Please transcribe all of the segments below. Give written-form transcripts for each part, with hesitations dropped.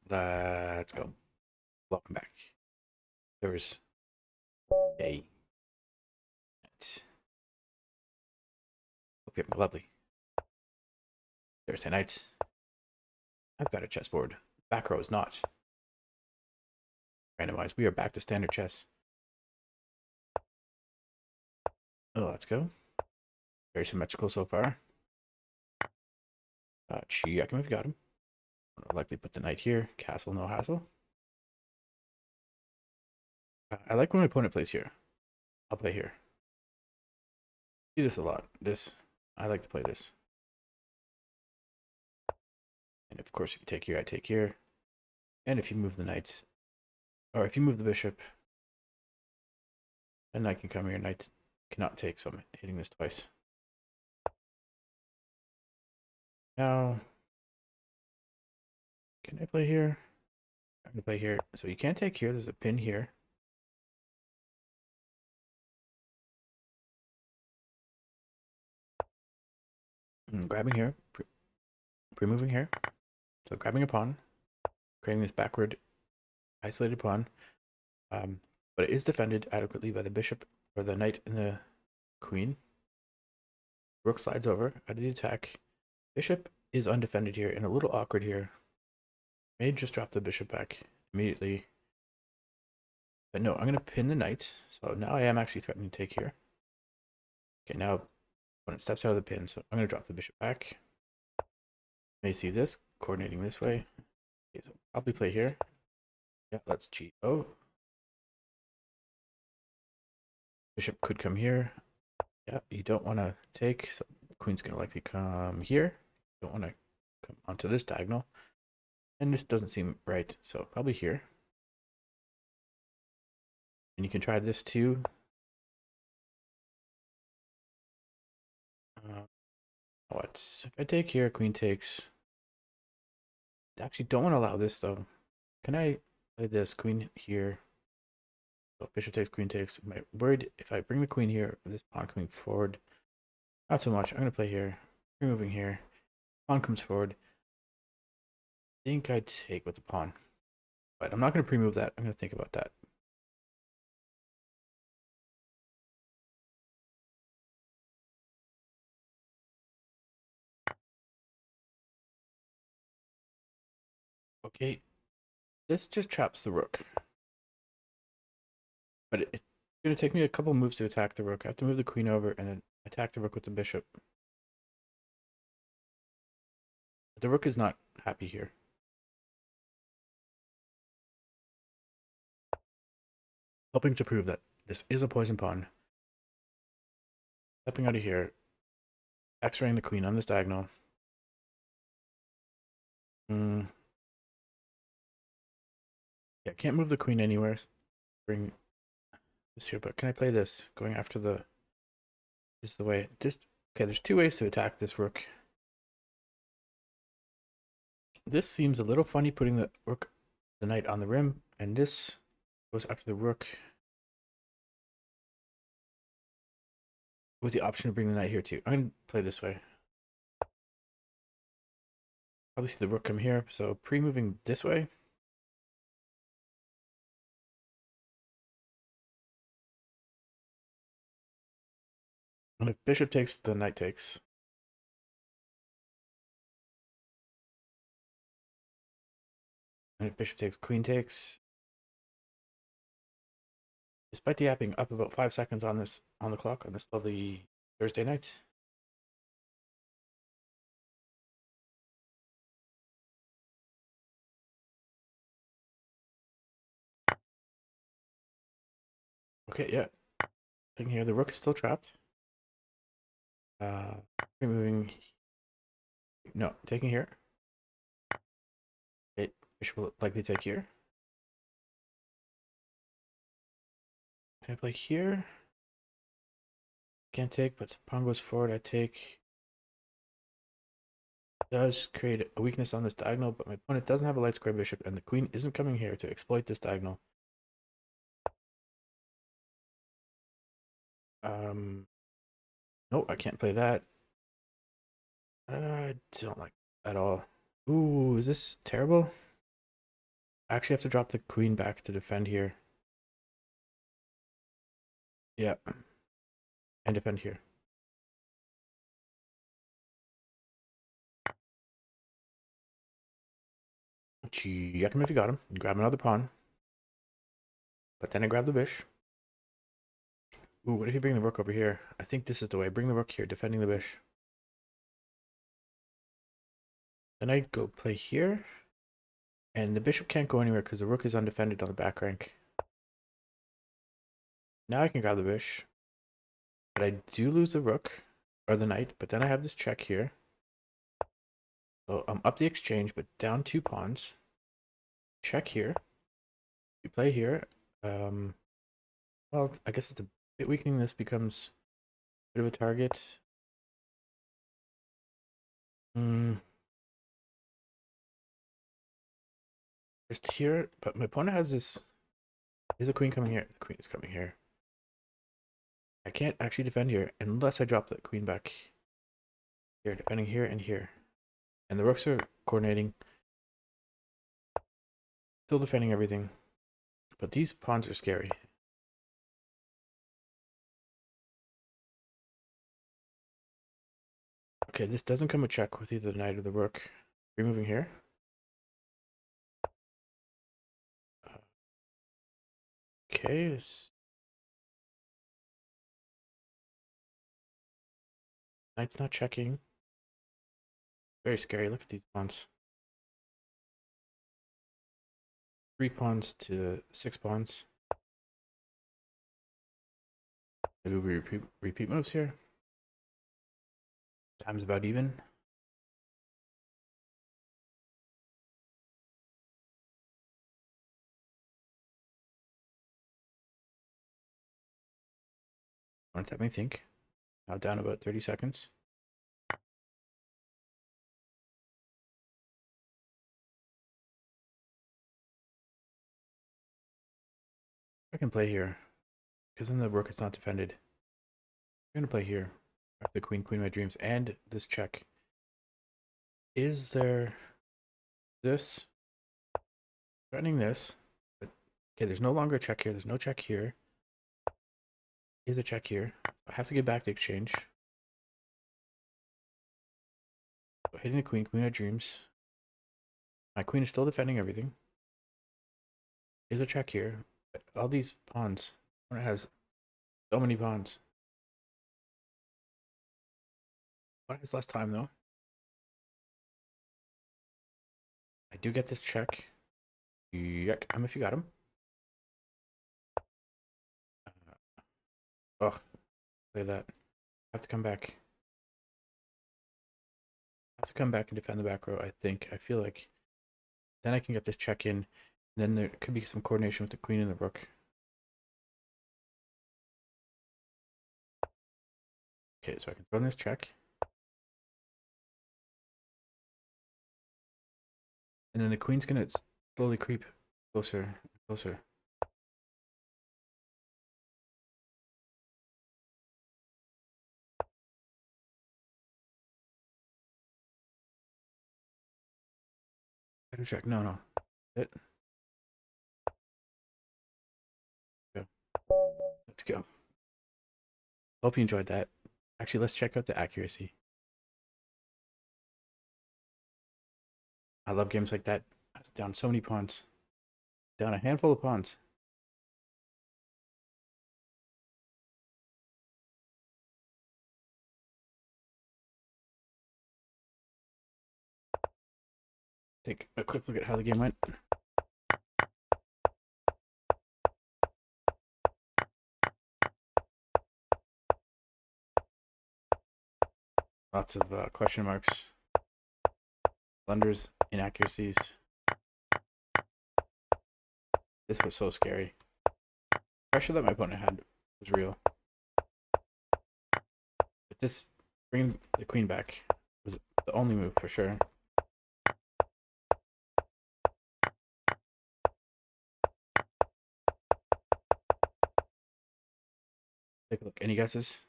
Let's go. Welcome back. Thursday night. Hope you have a lovely Thursday night. I've got a chessboard. Back row is not randomized. We are back to standard chess. Oh, let's go. Very symmetrical so far. Check him if you got him. I'll likely put the knight here. Castle, no hassle. I like when my opponent plays here. I'll play here. See this a lot. I like to play this. And of course, if you take here, I take here. And if you move the knight, or if you move the bishop, then knight can come here. Knight cannot take, so I'm hitting this twice. Now, can I play here? I'm gonna play here. So you can't take here. There's a pin here. Grabbing here, pre-moving here. So grabbing a pawn, creating this backward isolated pawn. But it is defended adequately by the bishop or the knight and the queen. Rook slides over out of the attack. Bishop is undefended here and a little awkward here. May just drop the bishop back immediately. But no, I'm going to pin the knight. So now I am actually threatening to take here. Okay, now when it steps out of the pin, so I'm going to drop the bishop back. May see this, coordinating this way. Okay, so probably play here. Yeah, let's G-O. Bishop could come here. Yeah, you don't want to take, so the queen's going to likely come here. You don't want to come onto this diagonal. And this doesn't seem right, so probably here. And you can try this too. What? If I take here, queen takes. I actually don't want to allow this though. Can I play this queen here? So bishop takes, queen takes. Am I worried if I bring the queen here, this pawn coming forward? Not so much. I'm going to play here. Removing here. Pawn comes forward. I think I'd take with the pawn. But I'm not going to pre-move that. I'm going to think about that. Okay. This just traps the rook. But it's going to take me a couple moves to attack the rook. I have to move the queen over and then attack the rook with the bishop. But the rook is not happy here. Helping to prove that this is a poison pawn. Stepping out of here. X-raying the queen on this diagonal. Yeah, can't move the queen anywhere. Bring this here, but can I play this? Going after the... This is the way. Just okay, there's two ways to attack this rook. This seems a little funny putting the rook, the knight on the rim, and this goes after the rook with the option of bringing the knight here too. I'm going to play this way. Probably see the rook come here, so pre-moving this way. And if bishop takes, the knight takes. And if bishop takes, queen takes. Despite the yapping up about 5 seconds on the clock on this lovely Thursday night. Okay, yeah. Taking here, the rook is still trapped. Removing. No, taking here. Okay, bishop will likely take here. Can I play here? Can't take, but pawn goes forward. I take. Does create a weakness on this diagonal, but my opponent doesn't have a light square bishop, and the queen isn't coming here to exploit this diagonal. No, I can't play that. I don't like that at all. Ooh, is this terrible? I actually have to drop the queen back to defend here. Yeah, and defend here. Check him if you got him. Grab another pawn. But then I grab the bish. Ooh, what if you bring the rook over here? I think this is the way. Bring the rook here, defending the bish. Then I go play here. And the bishop can't go anywhere because the rook is undefended on the back rank. Now I can grab the bish. But I do lose the rook, or the knight. But then I have this check here. So I'm up the exchange, but down 2 pawns. Check here. You play here. Well, I guess it's a bit weakening. This becomes a bit of a target. Just here, but my opponent has this. Is the queen coming here? The queen is coming here. I can't actually defend here unless I drop the queen back here, defending here and here. And the rooks are coordinating. Still defending everything. But these pawns are scary. Okay, this doesn't come with check with either the knight or the rook. Removing here. Okay, this knight's not checking. Very scary. Look at these pawns. 3 pawns to 6 pawns. Maybe we repeat moves here. Time's about even. Let me think. Now down about 30 seconds. I can play here. Because then the rook is not defended. I'm going to play here. After the queen, queen of my dreams, and this check. Is there this? Threatening this. But, okay, there's no longer a check here. There's no check here. Is a check here. I have to get back to exchange. So hitting the queen, queen of dreams. My queen is still defending everything. Is a check here. But all these pawns. It has so many pawns. What has less time though? I do get this check. Yuck. If you got him. Ugh. Play that. I have to come back. I have to come back and defend the back row, I think. I feel like then I can get this check in. Then there could be some coordination with the queen and the rook. Okay, so I can throw this check. And then the queen's gonna slowly creep closer and closer. Better check. No, no. It. Go. Let's go. Hope you enjoyed that. Actually, let's check out the accuracy. I love games like that. Down so many pawns. Down a handful of pawns. Take a quick look at how the game went. Lots of question marks, blunders, inaccuracies. This was so scary. Pressure that my opponent had was real. But this, bringing the queen back, was the only move for sure. Take a look. Any guesses?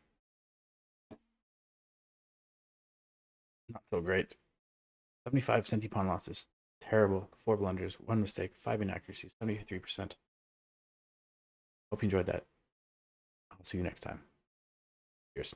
Not so great. 75 centi pawn losses. terrible. 4 blunders, 1 mistake, 5 inaccuracies, 73%. Hope you enjoyed that. I'll see you next time. Cheers.